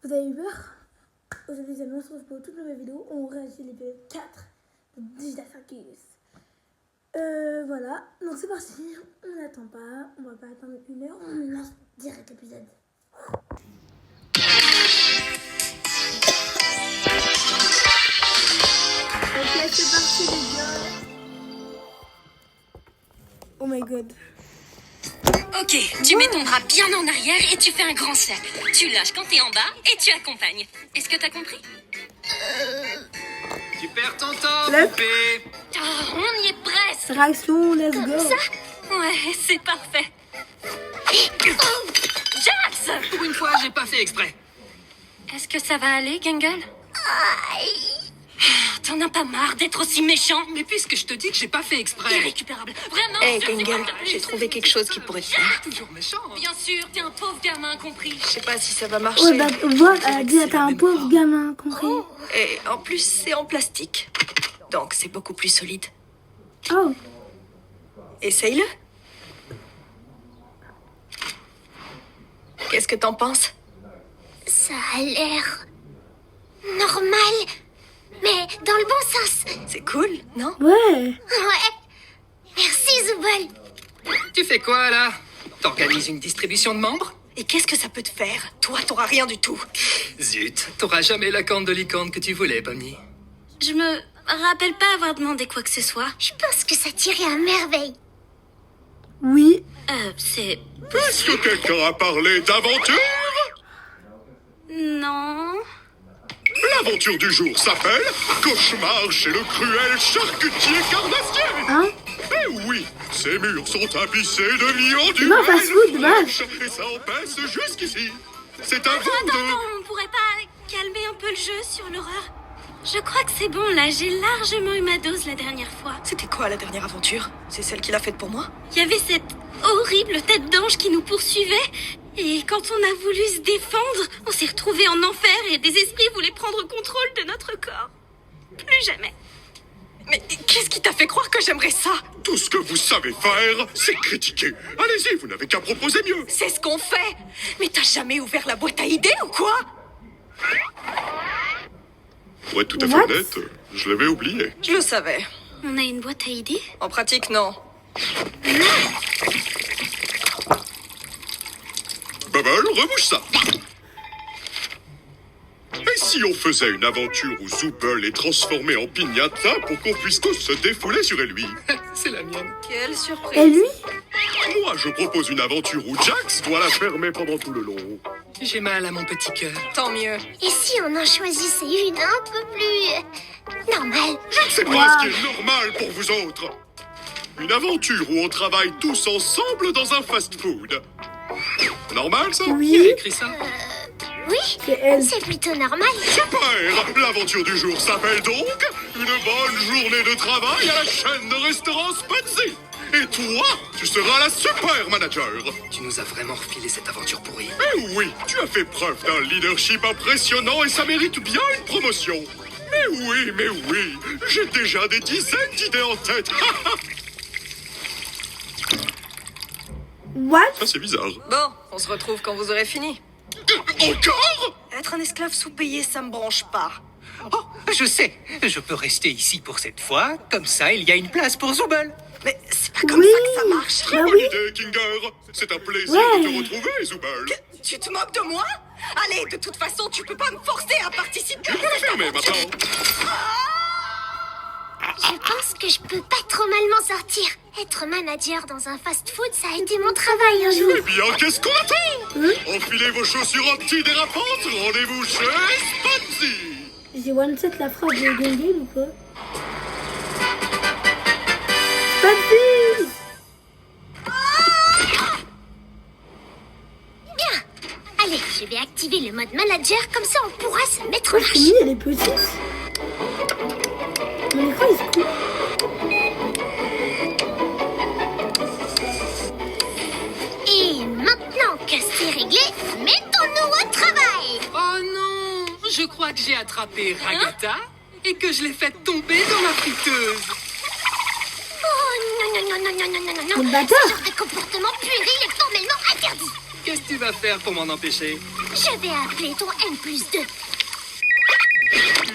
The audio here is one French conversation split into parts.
Vous avez eu peur? Aujourd'hui, c'est on se retrouve pour toute nouvelle vidéo. On réagit l'épisode 4 de Digital Circus. Voilà, donc c'est parti. On n'attend pas, on va pas attendre 1 heure. On lance direct l'épisode. Ok, c'est parti les gars. Oh my god. Ok, tu mets ton bras bien en arrière et tu fais un grand cercle. Tu lâches quand t'es en bas et tu accompagnes. Est-ce que t'as compris? Tu perds ton temps, Let's- poupée. Oh, on y est presque. Réaction, let's Comme go. ça? Ouais, c'est parfait. Oh, Jax! Pour une fois, j'ai pas fait exprès. Est-ce que ça va aller, Gangle? T'en as pas marre d'être aussi méchant? Mais puisque je te dis que j'ai pas fait exprès. Irrécupérable. Vraiment? Hey, je te Gangle, supporte plus. j'ai trouvé quelque chose qui pourrait te faire. Toujours méchant. Hein. Bien sûr, t'es un pauvre gamin compris. Je sais pas si ça va marcher. Ouais, bah, voir, elle a dit, t'as un pauvre gamin, compris. Et en plus, c'est en plastique. Donc, c'est beaucoup plus solide. Oh, Essaye-le. Qu'est-ce que t'en penses? Ça a l'air normal, mais dans le bon sens. C'est cool, non? ouais. Ouais. Merci, Zubol. Tu fais quoi, là? T'organises une distribution de membres? Et qu'est-ce que ça peut te faire? Toi, t'auras rien du tout. Zut, t'auras jamais la corne de licorne que tu voulais, Pomni. Je me rappelle pas avoir demandé quoi que ce soit. Je pense que ça tirait à merveille. Oui. C'est... Est-ce que quelqu'un a parlé d'aventure? Non... L'aventure du jour s'appelle Cauchemar chez le cruel charcutier carnassier. Hein? Eh oui, ces murs sont tapissés de lions du Non, fast-food, vache. et ça en passe jusqu'ici. C'est un Attends, vent on pourrait pas calmer un peu le jeu sur l'horreur? Je crois que c'est bon, là. J'ai largement eu ma dose la dernière fois. C'était quoi la dernière aventure? C'est celle qu'il a faite pour moi? Il y avait cette horrible tête d'ange qui nous poursuivait. Et quand on a voulu se défendre, on s'est retrouvés en enfer et des esprits voulaient prendre contrôle de notre corps. Plus jamais. Mais qu'est-ce qui t'a fait croire que j'aimerais ça? Tout ce que vous savez faire, c'est critiquer. Allez-y, vous n'avez qu'à proposer mieux. C'est ce qu'on fait. Mais t'as jamais ouvert la boîte à idées ou quoi? Pour être tout à fait What? honnête, je l'avais oublié. Je le savais. On a une boîte à idées? En pratique, non. Bubble, rebouche ça. Et si on faisait une aventure où Zubble est transformé en piñata pour qu'on puisse tous se défouler sur lui? C'est la mienne. Quelle surprise. Et lui? Moi, je propose une aventure où Jax doit la fermer pendant tout le long. J'ai mal à mon petit cœur. Tant mieux. Et si on en choisissait une un peu plus normale? Je ne sais pas ce qui est normal pour vous autres. Une aventure où on travaille tous ensemble dans un fast-food. Normal, ça? Qui a Oui. écrit ça? Oui, C'est elle. c'est plutôt normal. Super! L'aventure du jour s'appelle donc une bonne journée de travail à la chaîne de restaurants Spazi. Et toi, tu seras la super manager. Tu nous as vraiment refilé cette aventure pourrie. Eh oui, tu as fait preuve d'un leadership impressionnant et ça mérite bien une promotion. Mais oui, j'ai déjà des dizaines d'idées en tête. What? Ça, c'est bizarre. Bon, on se retrouve quand vous aurez fini. Encore? Être un esclave sous-payé, ça me branche pas. Oh, je sais. Je peux rester ici pour cette fois. Comme ça, il y a une place pour Zubble. Mais c'est pas comme Oui. ça que ça marche. Bah Bonne oui. idée, Kinger. C'est un plaisir Ouais. de te retrouver, Zubble. Tu te moques de moi? Allez, de toute façon, tu peux pas me forcer à participer. Je peux la fermer maintenant. Je pense que je peux pas trop mal m'en sortir. Être manager dans un fast-food, ça a été mon travail un jour. Eh bien, qu'est-ce qu'on attend? Enfilez vos chaussures antidérapantes, rendez-vous chez Spazi. J'ai one-shot la phrase de Gangle ou quoi? Papi! Bien. Allez, je vais activer le mode manager, comme ça on pourra se mettre en Oh, marche. Fini, elle est petite. Mon écran, il se coupe. Et maintenant que c'est réglé, mettons-nous au travail. Oh non! Je crois que j'ai attrapé Ragata et que je l'ai fait tomber dans ma friteuse. Oh non, non, non, non, non, non, non, non, Le non. bâtard. Ce genre de comportement puéril est formellement interdit. Qu'est-ce que tu vas faire pour m'en empêcher? Je vais appeler ton N+2.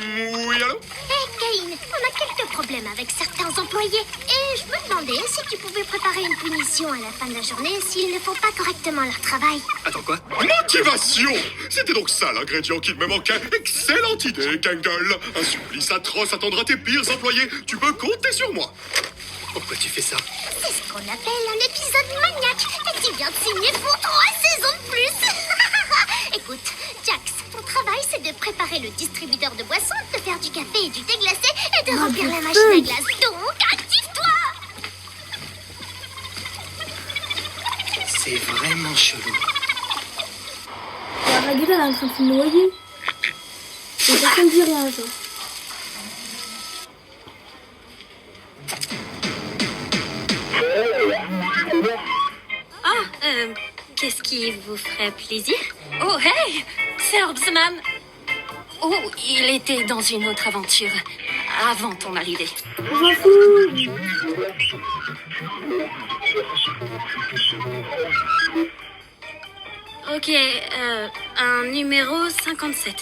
Oui, allô? Hé, Cain, on a quelques problèmes avec certains employés. Et je me demandais si tu pouvais préparer une punition à la fin de la journée s'ils ne font pas correctement leur travail. Attends, quoi? Motivation! C'était donc ça l'ingrédient qui me manquait. Excellente idée, Gangle. Un supplice atroce attendra tes pires employés. Tu peux compter sur moi. Pourquoi tu fais ça? C'est ce qu'on appelle un épisode maniaque. Et tu viens de signer pour 3 saisons de plus. Écoute, Jax, ton travail, c'est de préparer le distributeur de boissons, de faire du café et du thé glacé et de remplir la machine à glace. Donc, active-toi! C'est vraiment chelou. La Ragata, elle est en train de se noyer. Et personne ne dit rien, genre. Ah, qu'est-ce qui vous ferait plaisir? Oh, hey! Serbsman! Oh, il était dans une autre aventure avant ton arrivée. On s'en fout. Ok, un numéro 57.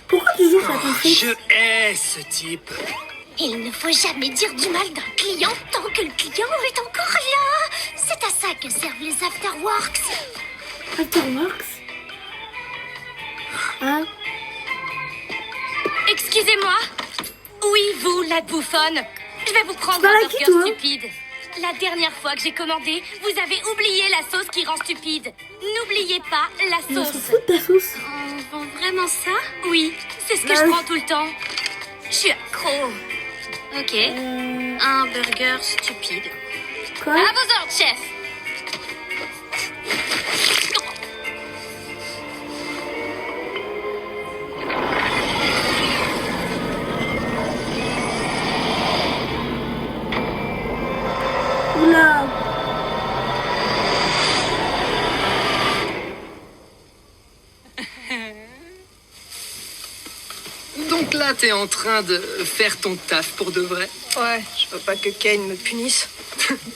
Pourquoi tu joues à ton fric? Je hais ce type. Il ne faut jamais dire du mal d'un client tant que le client est encore là. C'est à ça que servent les afterworks. Afterworks? Hein? Excusez-moi. Oui, vous, la bouffonne. Je vais vous prendre Parle un à qui, burger toi stupide. La dernière fois que j'ai commandé, vous avez oublié la sauce qui rend stupide. N'oubliez pas la On s'en sauce. fout de ta sauce. On vend vraiment ça? Oui, c'est ce que Bah je oui. prends tout le temps. Je suis accro. Ok, un burger stupide. Quoi? À vos ordres, chef. Oula. Donc là, t'es en train de faire ton taf pour de vrai? Ouais, je veux pas que Kane me punisse.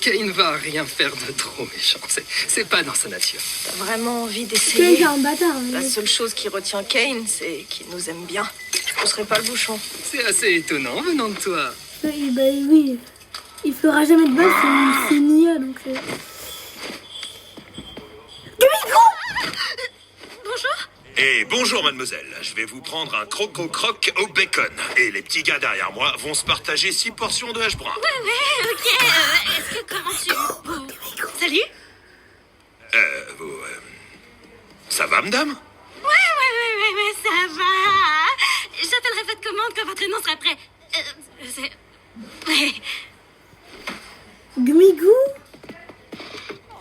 Kane va rien faire de trop méchant. C'est pas dans sa nature. T'as vraiment envie Kane, d'essayer? c'est un bâtard. La Mais... seule chose qui retient Kane, c'est qu'il nous aime bien. Je pousserai pas le bouchon. C'est assez étonnant venant de toi. Bah oui. Il fera jamais de balle, c'est une IA, donc... Bonjour. Et bonjour mademoiselle, je vais vous prendre un croco-croc au bacon. Et les petits gars derrière moi vont se partager 6 portions de hache brun. Ouais, ok. Est-ce que comment tu... Salut. Ça va madame? Ouais, ça va. J'appellerai votre commande quand votre nom sera prêt. Ouais. Gmigou?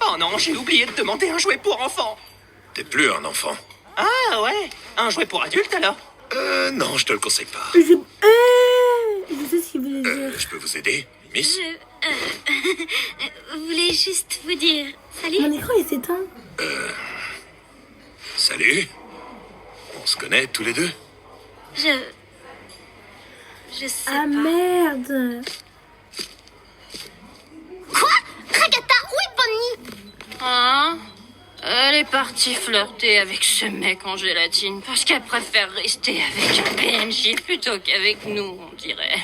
Oh non, j'ai oublié de demander un jouet pour enfants. T'es plus un enfant. Ah ouais, un jouet pour adulte alors? Non, je te le conseille pas. Je sais ce qu'il voulait dire. Je peux vous aider, miss? Je voulais juste vous dire salut. Mon écran, il s'éteint. Salut. On se connaît tous les deux? Je sais Ah pas. merde. Quoi? Ragata, où est Bonnie? Hein? Elle est partie flirter avec ce mec en gélatine parce qu'elle préfère rester avec un PNJ plutôt qu'avec nous, on dirait.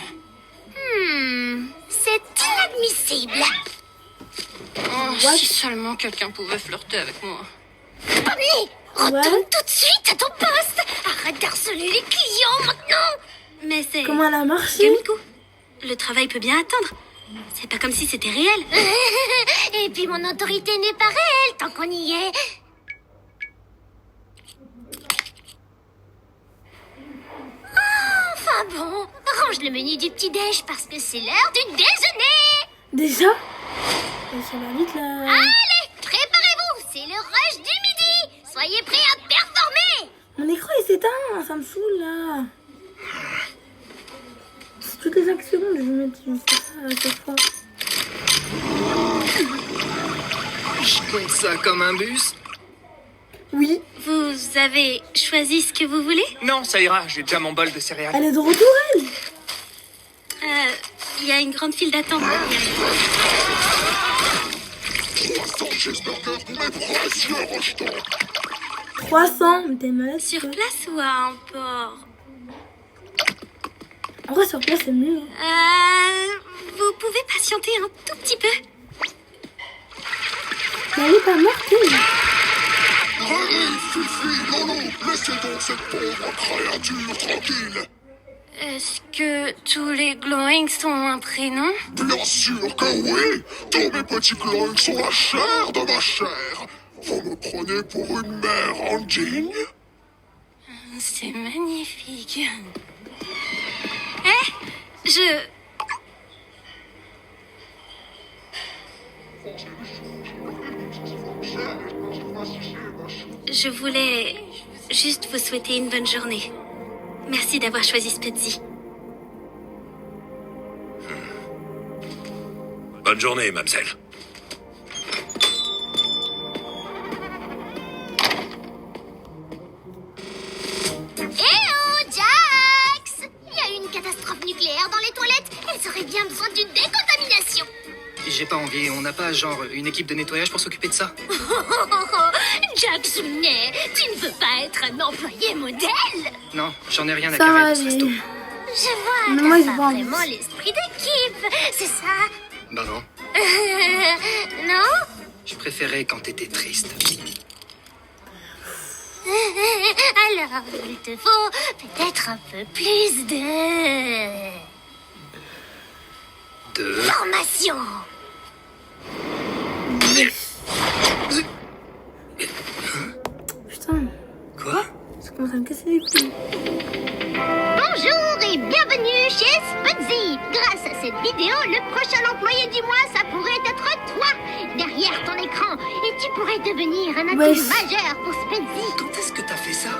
C'est inadmissible. Oh, si seulement quelqu'un pouvait flirter avec moi. Bonnie, retourne Ouais. tout de suite à ton poste. Arrête d'harceler les clients maintenant. Mais c'est... Comment elle a marché? Gamiko, le travail peut bien attendre. C'est pas comme si c'était réel. Et puis mon autorité n'est pas réelle tant qu'on y est. Enfin bon, range le menu du petit-déj parce que c'est l'heure du déjeuner. Déjà? Ça va vite là. Allez, préparez-vous, c'est le rush du midi. Soyez prêts à performer. Mon écran il s'éteint, ça me saoule là. C'est toutes les 5 secondes, je vais mettre ça à chaque fois. Je compte ça comme un bus. Oui, Vous avez choisi ce que vous voulez? Non, ça ira, j'ai déjà mon bol de céréales. elle est de retour elle. Il y a une grande file d'attente. 300, mais t'es malade. Sur quoi. place ou à un port? En vrai, sur place, c'est mieux. Vous pouvez patienter un tout petit peu? Mais elle est pas morte, elle. Allez, Fifi, non, non, laissez donc cette pauvre créature tranquille. Est-ce que tous les Glowings ont un prénom? Bien sûr que oui. Tous mes petits glowings sont la chair de ma chair. Vous me prenez pour une mère indigne? C'est magnifique. Je voulais juste vous souhaiter une bonne journée. Merci d'avoir choisi Spetsy. Bonne journée, mademoiselle. oh, Jax! Il y a eu une catastrophe nucléaire dans les toilettes. Elles auraient bien besoin d'une décontamination. J'ai pas envie, on n'a pas genre une équipe de nettoyage pour s'occuper de ça? Jax, mais tu ne veux pas être un employé modèle? Non, j'en ai rien à Ça va carrer de ce aller. resto. Je vois, Mais moi, j'ai t'as pas pas envie. vraiment l'esprit d'équipe, c'est ça? Bah non, Non? je préférais quand t'étais triste. Alors, il te faut peut-être un peu plus de... formation. Putain, Quoi? ça commence à me casser les couilles. Bonjour et bienvenue chez Spudzy. Grâce à cette vidéo, le prochain employé du mois, ça pourrait être toi, derrière ton écran. Et tu pourrais devenir un atout Wesh. majeur pour Spudzy. Quand est-ce que t'as fait ça?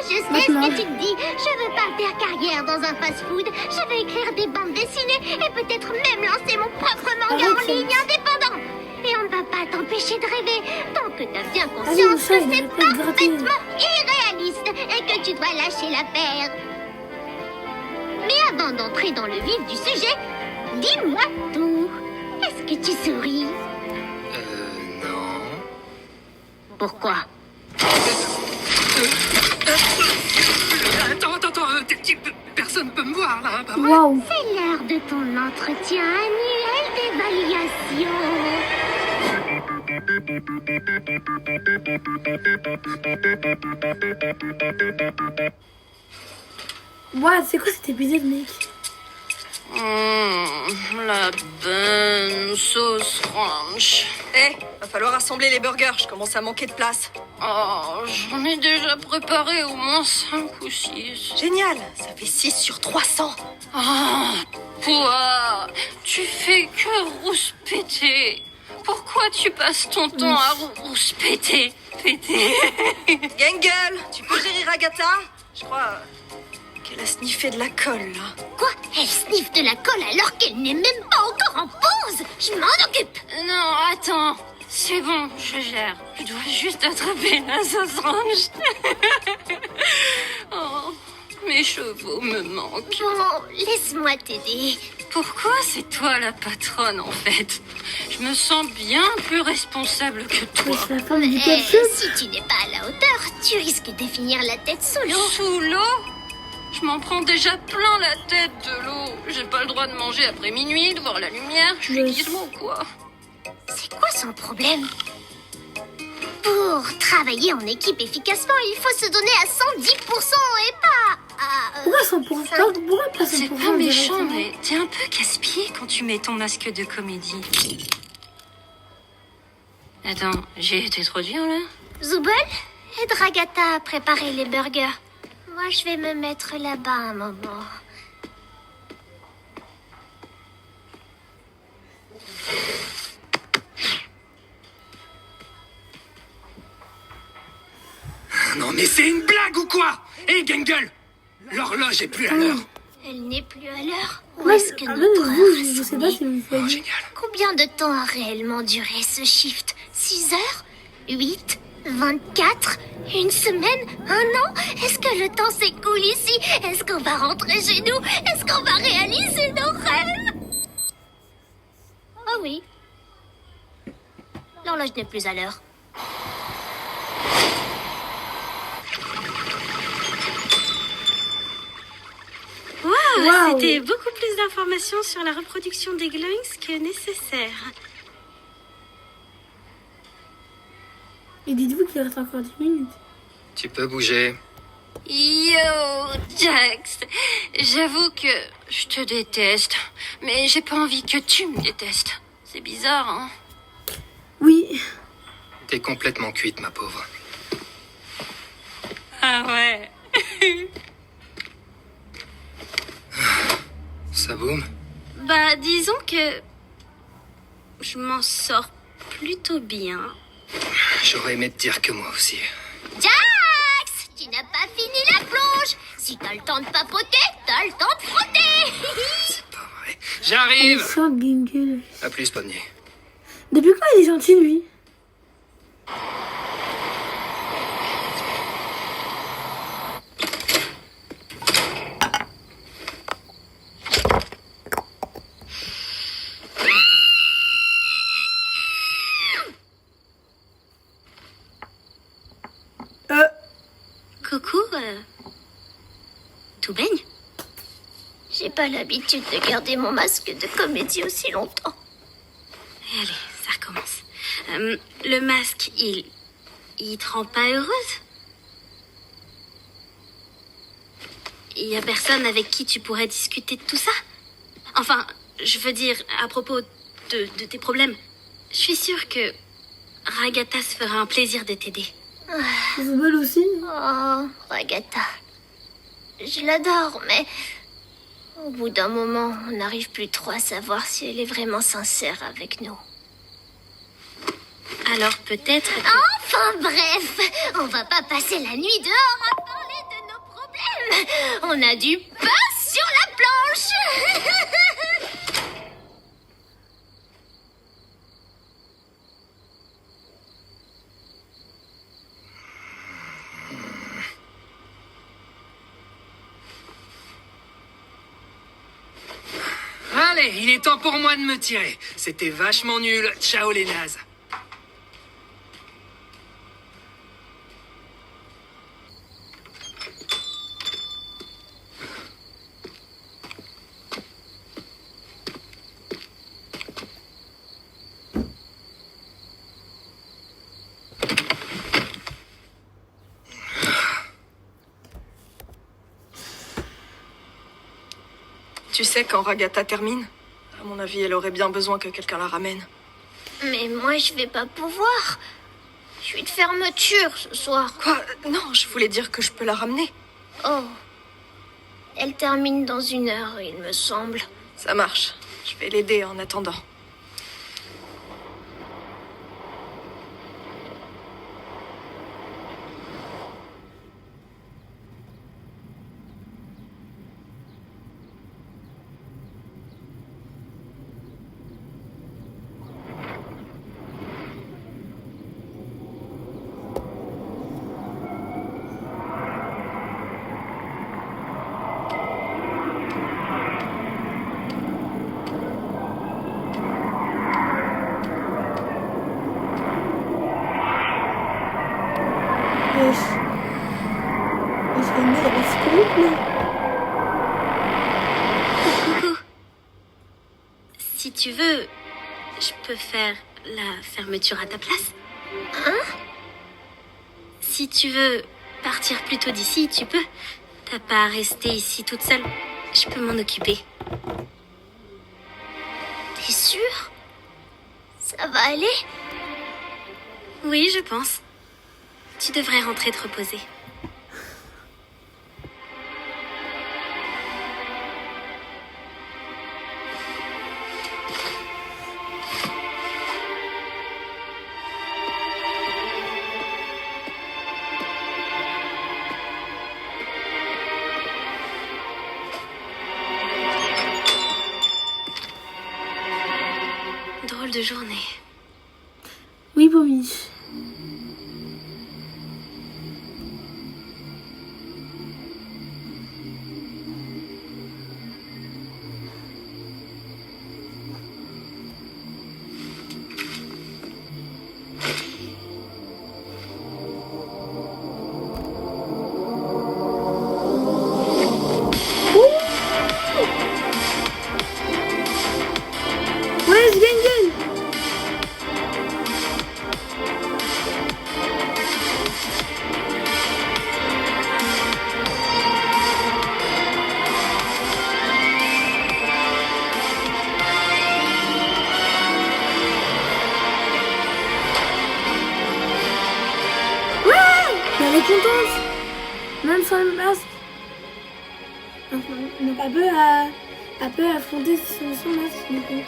Je sais Maintenant. ce que tu te dis. Je veux pas faire carrière dans un fast-food. Je veux écrire des bandes dessinées et peut-être même lancer mon propre manga en Arrête, ligne indépendant. Et on ne va pas t'empêcher de rêver tant que t'as bien Allez, conscience mon que chat, il c'est va pas être gratuit. parfaitement irréaliste et que tu dois lâcher l'affaire. Mais avant d'entrer dans le vif du sujet, dis-moi tout. Est-ce que tu souris? Non. Pourquoi? Attends, personne peut me voir là. Bah, ouais. Waouh. C'est l'heure de ton entretien annuel d'évaluation. Waouh, c'est quoi cet épisode, mec? La bonne sauce ranch. Va falloir assembler les burgers, je commence à manquer de place. Oh, j'en ai déjà préparé au moins 5 ou 6. Génial, ça fait 6 sur 300. Oh, toi, tu fais que rouspéter. Pourquoi tu passes ton temps à rouspéter? Péter. Gangle, tu peux gérer Agatha? Je crois qu'elle a sniffé de la colle, là. Quoi? Elle sniffe de la colle alors qu'elle n'est même pas encore en pause. Je m'en occupe. Non, attends. C'est bon, je gère. Je dois juste attraper la sauce ranch. Oh, mes chevaux me manquent. Bon, laisse-moi t'aider. Pourquoi c'est toi la patronne, en fait? Je me sens bien plus responsable que toi. C'est la femme du Eh, ketchup. si tu n'es pas à la hauteur, tu risques de finir la tête sous l'eau. Sous l'eau? Je m'en prends déjà plein la tête de l'eau. J'ai pas le droit de manger après minuit, de voir la lumière. Je suis Oui. gizmo, quoi. C'est quoi son problème? Pour travailler en équipe efficacement, il faut se donner à 110% et pas à... Pourquoi 100%? Pourquoi pas 100%? C'est pas méchant, directement mais t'es un peu casse-pied quand tu mets ton masque de comédie. Attends, j'ai été trop dur, là? Zubul, aide Ragata à préparer les burgers. Moi, je vais me mettre là-bas un moment. Non mais c'est une blague ou quoi? Hé, Gangle, l'horloge est plus à l'heure. Elle n'est plus à l'heure. Où Ouais, est-ce que ah, notre vous, heure je a sais pas sonné? si vous Oh, voyez. génial. Combien de temps a réellement duré ce shift? 6 heures? 8? 24? Une semaine? Un an? Est-ce que le temps s'écoule ici? Est-ce qu'on va rentrer chez nous? Est-ce qu'on va réaliser nos rêves? Oh oui. L'horloge n'est plus à l'heure. Waouh. C'était beaucoup plus d'informations sur la reproduction des glowings que nécessaire. Et dites-vous qu'il reste encore 10 minutes. Tu peux bouger. Yo, Jax. J'avoue que je te déteste, mais j'ai pas envie que tu me détestes. C'est bizarre, hein? Oui. T'es complètement cuite, ma pauvre. Ah ouais. Ça boum? Bah, disons que je m'en sors plutôt bien. J'aurais aimé te dire que moi aussi. Jax, tu n'as pas fini la plonge. Si t'as le temps de papoter, t'as le temps de frotter. C'est pas vrai. Elle J'arrive! sort Gingle. À plus, Pomnier. Depuis quand il est gentil, lui? Coucou, tout baigne? J'ai pas l'habitude de garder mon masque de comédie aussi longtemps. Allez, ça recommence. Le masque, il te rend pas heureuse? Il y a personne avec qui tu pourrais discuter de tout ça? Enfin, je veux dire, à propos de tes problèmes. Je suis sûre que Ragata se fera un plaisir de t'aider. Isabelle aussi? Oh, Ragata. Je l'adore, mais au bout d'un moment, on n'arrive plus trop à savoir si elle est vraiment sincère avec nous. Alors peut-être... Enfin bref, on va pas passer la nuit dehors à parler de nos problèmes. On a du pain sur la planche. Allez, il est temps pour moi de me tirer. C'était vachement nul. Ciao les nazes. Tu sais, quand Ragata termine, à mon avis, elle aurait bien besoin que quelqu'un la ramène. Mais moi, je vais pas pouvoir. Je suis de fermeture ce soir. Quoi? Non, je voulais dire que je peux la ramener. Oh. Elle termine dans 1 heure, il me semble. Ça marche. Je vais l'aider en attendant. Coucou. Si tu veux, je peux faire la fermeture à ta place. Hein? Si tu veux partir plus tôt d'ici, tu peux. T'as pas à rester ici toute seule. Je peux m'en occuper. T'es sûre? Ça va aller? Oui, je pense. Tu devrais rentrer te reposer. Drôle de journée. Oui, Pommy. Elle est contente. Même sans le masque. Donc elle peut affronter son masque du coup.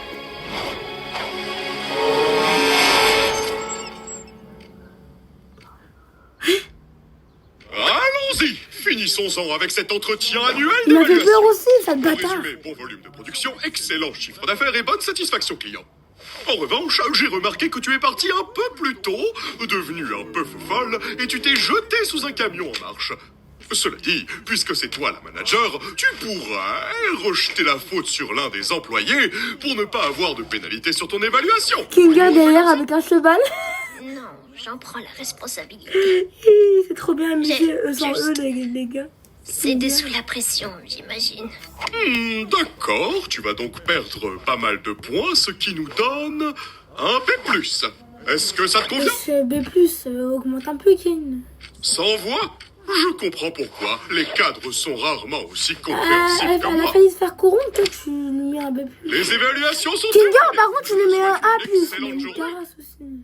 Allons-y, finissons-en avec cet entretien annuel Il m'a fait d'évaluation. peur aussi, ça te En bâtard. résumé, bon volume de production, excellent chiffre d'affaires et bonne satisfaction client. En revanche, j'ai remarqué que tu es parti un peu plus tôt, devenu un peu folle, et tu t'es jeté sous un camion en marche. Cela dit, puisque c'est toi la manager, tu pourrais rejeter la faute sur l'un des employés pour ne pas avoir de pénalité sur ton évaluation. Kinga derrière avec un cheval. Non, j'en prends la responsabilité. C'est trop bien amusé, sans eux les gars. Céder sous la pression, j'imagine. D'accord, tu vas donc perdre pas mal de points, ce qui nous donne un B+. Est-ce que ça te convient? Ce B+, augmente un peu, Ken. Sans voix? Je comprends pourquoi. Les cadres sont rarement aussi Elle compréhensibles que a moi. failli se faire corrompre, toi tu lui mets un B+. Les évaluations sont... Kinga, par contre, tu lui mets un A+. Excellente Une journée. carasse aussi.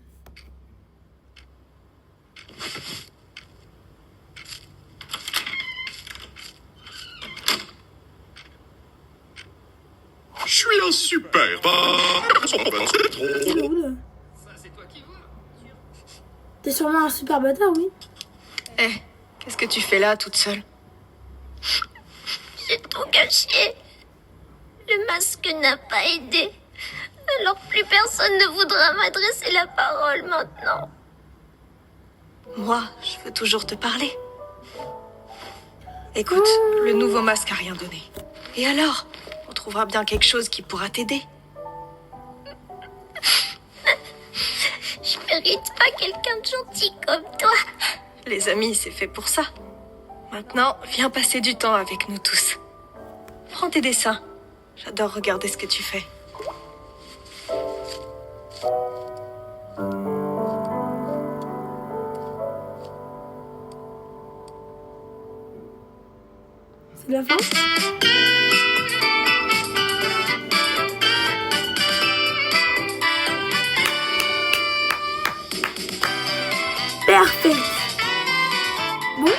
Je suis un super... Oula. T'es sûrement un super bâtard, oui. Eh, qu'est-ce que tu fais là, toute seule? J'ai tout gâché. Le masque n'a pas aidé. Alors plus personne ne voudra m'adresser la parole maintenant. Moi, je veux toujours te parler. Écoute, le nouveau masque a rien donné. Et alors? On trouvera bien quelque chose qui pourra t'aider. Je mérite pas quelqu'un de gentil comme toi. Les amis, c'est fait pour ça. Maintenant, viens passer du temps avec nous tous. Prends tes dessins. J'adore regarder ce que tu fais. C'est la fin. Parfait. Bon.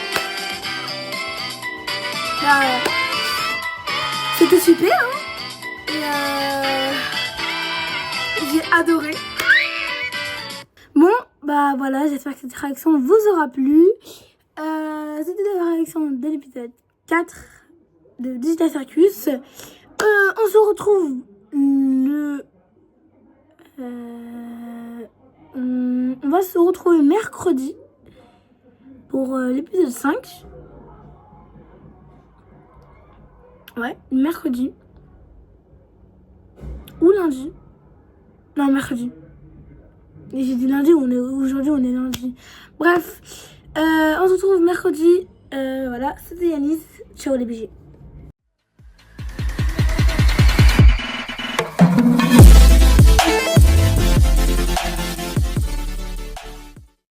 Bah, c'était super, hein. Et j'ai adoré. Bon, bah voilà, j'espère que cette réaction vous aura plu. C'était la réaction de l'épisode 4 de Digital Circus. On se retrouve on va se retrouver mercredi pour l'épisode 5. Ouais, mercredi. Ou lundi. Non, mercredi. Et j'ai dit lundi, aujourd'hui on est lundi. Bref, on se retrouve mercredi. Voilà, c'était Yanis. Ciao les BG.